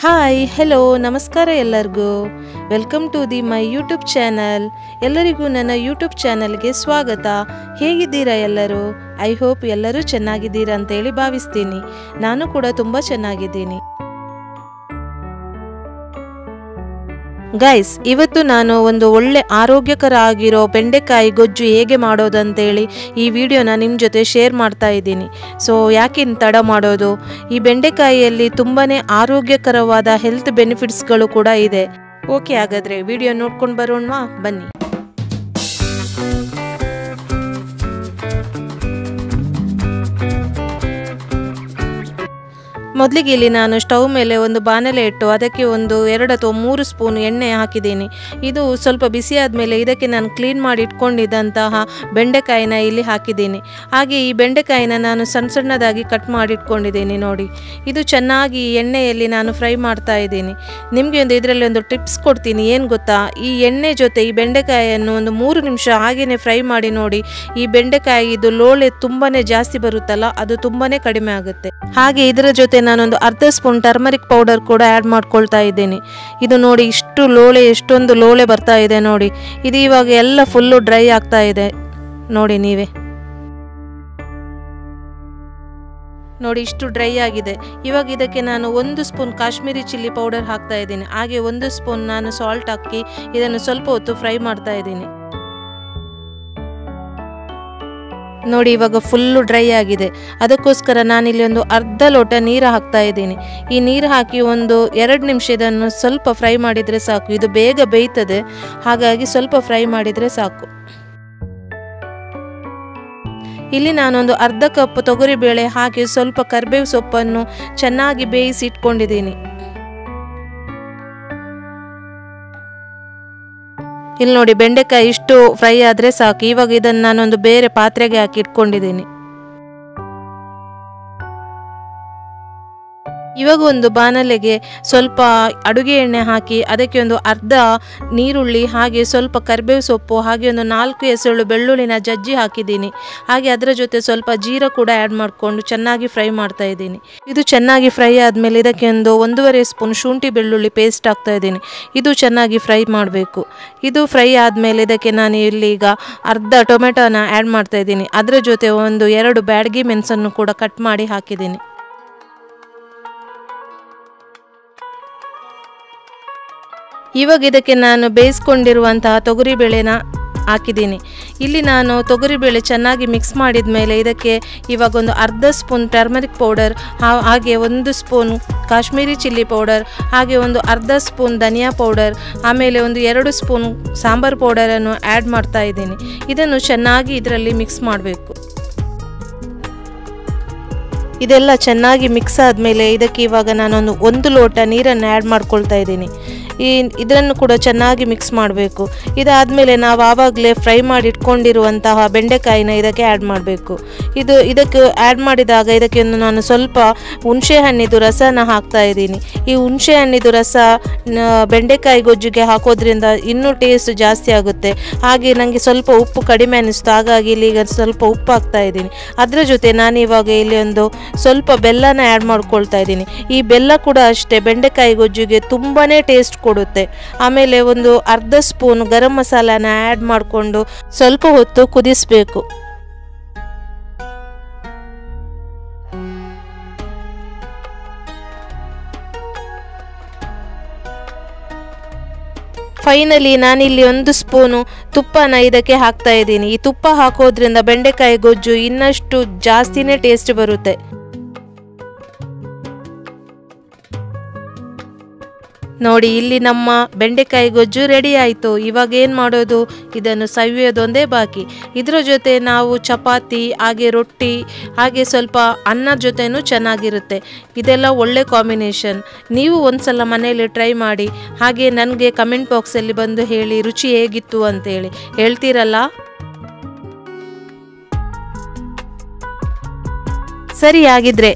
Hi hello ನಮಸ್ಕಾರ ಎಲ್ಲರಿಗೂ welcome to the my YouTube channel. ಎಲ್ಲರಿಗೂ ನನ್ನ ಯೂಟ್ಯೂಬ್ ಚಾನಲ್ಗೆ ಸ್ವಾಗತ. ಹೇಗಿದ್ದೀರಾ ಎಲ್ಲರೂ? ಐ ಹೋಪ್ ಎಲ್ಲರೂ ಚೆನ್ನಾಗಿದ್ದೀರಾ ಅಂತೇಳಿ ಭಾವಿಸ್ತೀನಿ. ನಾನು ಕೂಡ ತುಂಬ ಚೆನ್ನಾಗಿದ್ದೀನಿ. ಗೈಸ್, ಇವತ್ತು ನಾನು ಒಂದು ಒಳ್ಳೆ ಆರೋಗ್ಯಕರ ಆಗಿರೋ ಬೆಂಡೆಕಾಯಿ ಗೊಜ್ಜು ಹೇಗೆ ಮಾಡೋದಂತೇಳಿ ಈ ವಿಡಿಯೋನ ನಿಮ್ಮ ಜೊತೆ ಶೇರ್ ಮಾಡ್ತಾ ಇದ್ದೀನಿ. ಸೊ ಯಾಕಿನ್ ತಡ ಮಾಡೋದು? ಈ ಬೆಂಡೆಕಾಯಿಯಲ್ಲಿ ತುಂಬಾ ಆರೋಗ್ಯಕರವಾದ ಹೆಲ್ತ್ ಬೆನಿಫಿಟ್ಸ್ಗಳು ಕೂಡ ಇದೆ. ಓಕೆ, ಹಾಗಾದರೆ ವಿಡಿಯೋ ನೋಡ್ಕೊಂಡು ಬರೋಣವಾ, ಬನ್ನಿ. ಮೊದಲಿಗೆ ಇಲ್ಲಿ ನಾನು ಸ್ಟವ್ ಮೇಲೆ ಒಂದು ಬಾಣಲೆ ಇಟ್ಟು ಅದಕ್ಕೆ ಒಂದು 2 ಅಥವಾ 3 ಸ್ಪೂನ್ ಎಣ್ಣೆ ಹಾಕಿದ್ದೀನಿ. ಇದು ಸ್ವಲ್ಪ ಬಿಸಿ ಆದಮೇಲೆ ಇದಕ್ಕೆ ನಾನು ಕ್ಲೀನ್ ಮಾಡಿ ಇಟ್ಕೊಂಡಿದ್ದಂತಹ ಬೆಂಡೆಕಾಯಿನ ಇಲ್ಲಿ ಹಾಕಿದ್ದೀನಿ. ಹಾಗೆ ಈ ಬೆಂಡೆಕಾಯಿನ ನಾನು ಸಣ್ಣ ಸಣ್ಣದಾಗಿ ಕಟ್ ಮಾಡಿ ಇಟ್ಕೊಂಡಿದ್ದೀನಿ. ನೋಡಿ, ಇದು ಚೆನ್ನಾಗಿ ಎಣ್ಣೆಯಲ್ಲಿ ನಾನು ಫ್ರೈ ಮಾಡ್ತಾ ಇದ್ದೀನಿ. ನಿಮಗೆ ಇದರಲ್ಲಿ ಒಂದು ಟಿಪ್ಸ್ ಕೊಡ್ತೀನಿ. ಏನು ಗೊತ್ತಾ, ಈ ಎಣ್ಣೆ ಜೊತೆ ಈ ಬೆಂಡೆಕಾಯಿಯನ್ನು ಒಂದು 3 ನಿಮಿಷ ಹಾಗೆಯೇ ಫ್ರೈ ಮಾಡಿ ನೋಡಿ. ಈ ಬೆಂಡೆಕಾಯಿ ಇದು ಲೋಳೆ ತುಂಬಾ ಜಾಸ್ತಿ ಬರುತ್ತಲ್ಲ, ಅದು ತುಂಬಾ ಕಡಿಮೆ ಆಗುತ್ತೆ. ಹಾಗೆ ಇದರ ಜೊತೆ ನಾನೊಂದು ಅರ್ಧ ಸ್ಪೂನ್ ಟರ್ಮರಿಕ್ ಪೌಡರ್ ಕೂಡ ಆ್ಯಡ್ ಮಾಡ್ಕೊಳ್ತಾ ಇದ್ದೀನಿ. ಇದು ನೋಡಿ, ಎಷ್ಟೊಂದು ಲೋಳೆ ಬರ್ತಾ ಇದೆ ನೋಡಿ. ಇದು ಇವಾಗ ಎಲ್ಲ ಫುಲ್ಲು ಡ್ರೈ ಆಗ್ತಾ ಇದೆ ನೋಡಿ ನೀವೇ. ನೋಡಿ, ಇಷ್ಟು ಡ್ರೈ ಆಗಿದೆ. ಇವಾಗ ಇದಕ್ಕೆ ನಾನು 1 ಸ್ಪೂನ್ ಕಾಶ್ಮೀರಿ ಚಿಲ್ಲಿ ಪೌಡರ್ ಹಾಕ್ತಾ ಇದ್ದೀನಿ. ಹಾಗೆ 1 ಸ್ಪೂನ್ ನಾನು ಸಾಲ್ಟ್ ಹಾಕಿ ಇದನ್ನು ಸ್ವಲ್ಪ ಹೊತ್ತು ಫ್ರೈ ಮಾಡ್ತಾ ಇದ್ದೀನಿ. ನೋಡಿ, ಇವಾಗ ಫುಲ್ಲು ಡ್ರೈ ಆಗಿದೆ. ಅದಕ್ಕೋಸ್ಕರ ನಾನಿಲ್ಲಿ ಒಂದು ಅರ್ಧ ಲೋಟ ನೀರು ಹಾಕ್ತಾ ಇದ್ದೀನಿ. ಈ ನೀರು ಹಾಕಿ ಒಂದು 2 ನಿಮಿಷ ಇದನ್ನು ಸ್ವಲ್ಪ ಫ್ರೈ ಮಾಡಿದರೆ ಸಾಕು. ಇದು ಬೇಗ ಬೇಯ್ತದೆ, ಹಾಗಾಗಿ ಸ್ವಲ್ಪ ಫ್ರೈ ಮಾಡಿದರೆ ಸಾಕು. ಇಲ್ಲಿ ನಾನೊಂದು ಅರ್ಧ ಕಪ್ ತೊಗರಿಬೇಳೆ ಹಾಕಿ ಸ್ವಲ್ಪ ಕರಿಬೇವು ಸೊಪ್ಪನ್ನು ಚೆನ್ನಾಗಿ ಬೇಯಿಸಿ ಇಟ್ಕೊಂಡಿದ್ದೀನಿ. ಇಲ್ಲಿ ನೋಡಿ, ಬೆಂಡೆಕಾಯಿ ಇಷ್ಟು ಫ್ರೈ ಆದರೆ ಸಾಕು. ಇವಾಗ ಇದನ್ನು ನಾನೊಂದು ಬೇರೆ ಪಾತ್ರೆಗೆ ಹಾಕಿ ಇಟ್ಕೊಂಡಿದ್ದೀನಿ. ಇವಾಗ ಒಂದು ಬಾಣಲೆಗೆ ಸ್ವಲ್ಪ ಅಡುಗೆ ಎಣ್ಣೆ ಹಾಕಿ ಅದಕ್ಕೆ ಒಂದು ಅರ್ಧ ನೀರುಳ್ಳಿ ಹಾಗೆ ಸ್ವಲ್ಪ ಕರಿಬೇವು ಸೊಪ್ಪು ಹಾಗೆ ಒಂದು 4 ಎಸಳು ಬೆಳ್ಳುಳ್ಳಿನ ಜಜ್ಜಿ ಹಾಕಿದ್ದೀನಿ. ಹಾಗೆ ಅದರ ಜೊತೆ ಸ್ವಲ್ಪ ಜೀರ ಕೂಡ ಆ್ಯಡ್ ಮಾಡಿಕೊಂಡು ಚೆನ್ನಾಗಿ ಫ್ರೈ ಮಾಡ್ತಾ ಇದ್ದೀನಿ. ಇದು ಚೆನ್ನಾಗಿ ಫ್ರೈ ಆದಮೇಲೆ ಇದಕ್ಕೆ ಒಂದು 1.5 ಸ್ಪೂನ್ ಶುಂಠಿ ಬೆಳ್ಳುಳ್ಳಿ ಪೇಸ್ಟ್ ಹಾಕ್ತಾ ಇದ್ದೀನಿ. ಇದು ಚೆನ್ನಾಗಿ ಫ್ರೈ ಮಾಡಬೇಕು. ಇದು ಫ್ರೈ ಆದಮೇಲೆ ಇದಕ್ಕೆ ನಾನು ಇಲ್ಲಿ ಈಗ ಅರ್ಧ ಟೊಮೆಟೊನ ಆ್ಯಡ್ ಮಾಡ್ತಾ ಇದ್ದೀನಿ. ಅದರ ಜೊತೆ ಒಂದು 2 ಬ್ಯಾಡಗಿ ಮೆಣಸನ್ನು ಕೂಡ ಕಟ್ ಮಾಡಿ ಹಾಕಿದ್ದೀನಿ. ಇವಾಗ ಇದಕ್ಕೆ ನಾನು ಬೇಯಿಸ್ಕೊಂಡಿರುವಂತಹ ತೊಗರಿಬೇಳೆನ ಹಾಕಿದ್ದೀನಿ. ಇಲ್ಲಿ ನಾನು ತೊಗರಿಬೇಳೆ ಚೆನ್ನಾಗಿ ಮಿಕ್ಸ್ ಮಾಡಿದ ಮೇಲೆ ಇದಕ್ಕೆ ಇವಾಗ ಒಂದು ಅರ್ಧ ಸ್ಪೂನ್ ಟರ್ಮರಿಕ್ ಪೌಡರ್ ಹಾಗೆ 1 ಸ್ಪೂನ್ ಕಾಶ್ಮೀರಿ ಚಿಲ್ಲಿ ಪೌಡರ್ ಹಾಗೆ ಒಂದು ಅರ್ಧ ಸ್ಪೂನ್ ಧನಿಯಾ ಪೌಡರ್ ಆಮೇಲೆ ಒಂದು 2 ಸ್ಪೂನ್ ಸಾಂಬಾರು ಪೌಡರನ್ನು ಆ್ಯಡ್ ಮಾಡ್ತಾ ಇದ್ದೀನಿ. ಇದನ್ನು ಚೆನ್ನಾಗಿ ಇದರಲ್ಲಿ ಮಿಕ್ಸ್ ಮಾಡಬೇಕು. ಇದೆಲ್ಲ ಚೆನ್ನಾಗಿ ಮಿಕ್ಸ್ ಆದಮೇಲೆ ಇದಕ್ಕೆ ಇವಾಗ ನಾನೊಂದು 1 ಲೋಟ ನೀರನ್ನು ಆ್ಯಡ್ ಮಾಡ್ಕೊಳ್ತಾ ಇದ್ದೀನಿ. ಇದನ್ನು ಕೂಡ ಚೆನ್ನಾಗಿ ಮಿಕ್ಸ್ ಮಾಡಬೇಕು. ಇದಾದಮೇಲೆ ನಾವು ಆವಾಗಲೇ ಫ್ರೈ ಮಾಡಿ ಇಟ್ಕೊಂಡಿರುವಂತಹ ಬೆಂಡೆಕಾಯಿನ ಇದಕ್ಕೆ ಆ್ಯಡ್ ಮಾಡಬೇಕು. ಇದಕ್ಕೆ ಆ್ಯಡ್ ಮಾಡಿದಾಗ ಇದಕ್ಕೆ ನಾನು ಸ್ವಲ್ಪ ಹುಣಸೆ ಹಣ್ಣಿದು ರಸನ ಹಾಕ್ತಾ ಇದ್ದೀನಿ. ಈ ಹುಣಸೆ ಹಣ್ಣಿದು ರಸ ಬೆಂಡೆಕಾಯಿ ಗೊಜ್ಜಿಗೆ ಹಾಕೋದ್ರಿಂದ ಇನ್ನೂ ಟೇಸ್ಟ್ ಜಾಸ್ತಿ ಆಗುತ್ತೆ. ಹಾಗೆ ನನಗೆ ಸ್ವಲ್ಪ ಉಪ್ಪು ಕಡಿಮೆ ಅನ್ನಿಸ್ತು, ಹಾಗಾಗಿ ಇಲ್ಲಿ ಈಗ ಸ್ವಲ್ಪ ಉಪ್ಪು ಹಾಕ್ತಾ ಇದ್ದೀನಿ. ಅದರ ಜೊತೆ ನಾನಿವಾಗ ಇಲ್ಲಿ ಒಂದು ಸ್ವಲ್ಪ ಬೆಲ್ಲನ ಆ್ಯಡ್ ಮಾಡ್ಕೊಳ್ತಾ ಇದ್ದೀನಿ. ಈ ಬೆಲ್ಲ ಕೂಡ ಅಷ್ಟೇ ಬೆಂಡೆಕಾಯಿ ಗೊಜ್ಜಿಗೆ ತುಂಬಾ ಟೇಸ್ಟ್ ಕೊಡುತ್ತೆ. ಆಮೇಲೆ ಒಂದು ಅರ್ಧ ಸ್ಪೂನ್ ಗರಂ ಮಸಾಲಾನ ಆ್ಯಡ್ ಮಾಡಿಕೊಂಡು ಸ್ವಲ್ಪ ಹೊತ್ತು ಕುದಿಸಬೇಕು. ಫೈನಲಿ ನಾನಿಲ್ಲಿ 1 ಸ್ಪೂನು ತುಪ್ಪನ ಇದಕ್ಕೆ ಹಾಕ್ತಾ ಇದ್ದೀನಿ. ಈ ತುಪ್ಪ ಹಾಕೋದ್ರಿಂದ ಬೆಂಡೆಕಾಯಿ ಗೊಜ್ಜು ಇನ್ನಷ್ಟು ಜಾಸ್ತಿನೇ ಟೇಸ್ಟ್ ಬರುತ್ತೆ. ನೋಡಿ, ಇಲ್ಲಿ ನಮ್ಮ ಬೆಂಡೆಕಾಯಿ ಗೊಜ್ಜು ರೆಡಿ ಆಯಿತು. ಇವಾಗ ಏನು ಮಾಡೋದು? ಇದನ್ನು ಸವಿಯೋದೊಂದೇ ಬಾಕಿ. ಇದರ ಜೊತೆ ನಾವು ಚಪಾತಿ ಹಾಗೆ ರೊಟ್ಟಿ ಹಾಗೆ ಸ್ವಲ್ಪ ಅನ್ನದ ಜೊತೆನೂ ಚೆನ್ನಾಗಿರುತ್ತೆ. ಇದೆಲ್ಲ ಒಳ್ಳೆ ಕಾಂಬಿನೇಷನ್. ನೀವು ಒಂದ್ಸಲ ಮನೆಯಲ್ಲಿ ಟ್ರೈ ಮಾಡಿ. ಹಾಗೆ ನನಗೆ ಕಮೆಂಟ್ ಬಾಕ್ಸಲ್ಲಿ ಬಂದು ಹೇಳಿ ರುಚಿ ಹೇಗಿತ್ತು ಅಂತೇಳಿ. ಹೇಳ್ತೀರಲ್ಲ? ಸರಿ, ಆಗಿದ್ರೆ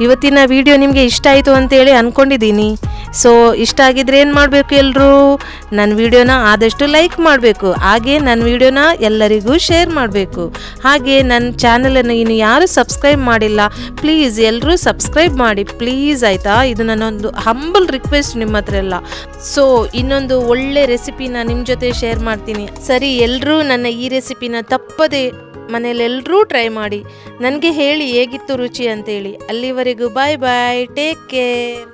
ಇವತ್ತಿನ ವಿಡಿಯೋ ನಿಮಗೆ ಇಷ್ಟ ಆಯಿತು ಅಂತೇಳಿ ಅಂದ್ಕೊಂಡಿದ್ದೀನಿ. ಸೊ ಇಷ್ಟ ಆಗಿದ್ರೆ ಏನು ಮಾಡಬೇಕು ಎಲ್ಲರೂ, ನನ್ನ ವಿಡಿಯೋನ ಆದಷ್ಟು ಲೈಕ್ ಮಾಡಬೇಕು, ಹಾಗೆ ನನ್ನ ವಿಡಿಯೋನ ಎಲ್ಲರಿಗೂ ಶೇರ್ ಮಾಡಬೇಕು. ಹಾಗೆ ನನ್ನ ಚಾನಲನ್ನು ಇನ್ನು ಯಾರು ಸಬ್ಸ್ಕ್ರೈಬ್ ಮಾಡಿಲ್ಲ ಪ್ಲೀಸ್ ಎಲ್ಲರೂ ಸಬ್ಸ್ಕ್ರೈಬ್ ಮಾಡಿ ಪ್ಲೀಸ್, ಆಯಿತಾ? ಇದು ನನ್ನೊಂದು ಹಂಬಲ್ ರಿಕ್ವೆಸ್ಟ್ ನಿಮ್ಮ ಹತ್ರ ಎಲ್ಲ. ಸೊ ಇನ್ನೊಂದು ಒಳ್ಳೆ ರೆಸಿಪಿನ ನಿಮ್ಮ ಜೊತೆ ಶೇರ್ ಮಾಡ್ತೀನಿ. ಸರಿ, ಎಲ್ಲರೂ ನನ್ನ ಈ ರೆಸಿಪಿನ ತಪ್ಪದೆ ಮನೇಲೆಲ್ಲರೂ ಟ್ರೈ ಮಾಡಿ ನನಗೆ ಹೇಳಿ ಹೇಗಿತ್ತು ರುಚಿ ಅಂತೇಳಿ. ಅಲ್ಲಿವರೆಗೂ ಬಾಯ್ ಬಾಯ್, ಟೇಕ್ ಕೇರ್.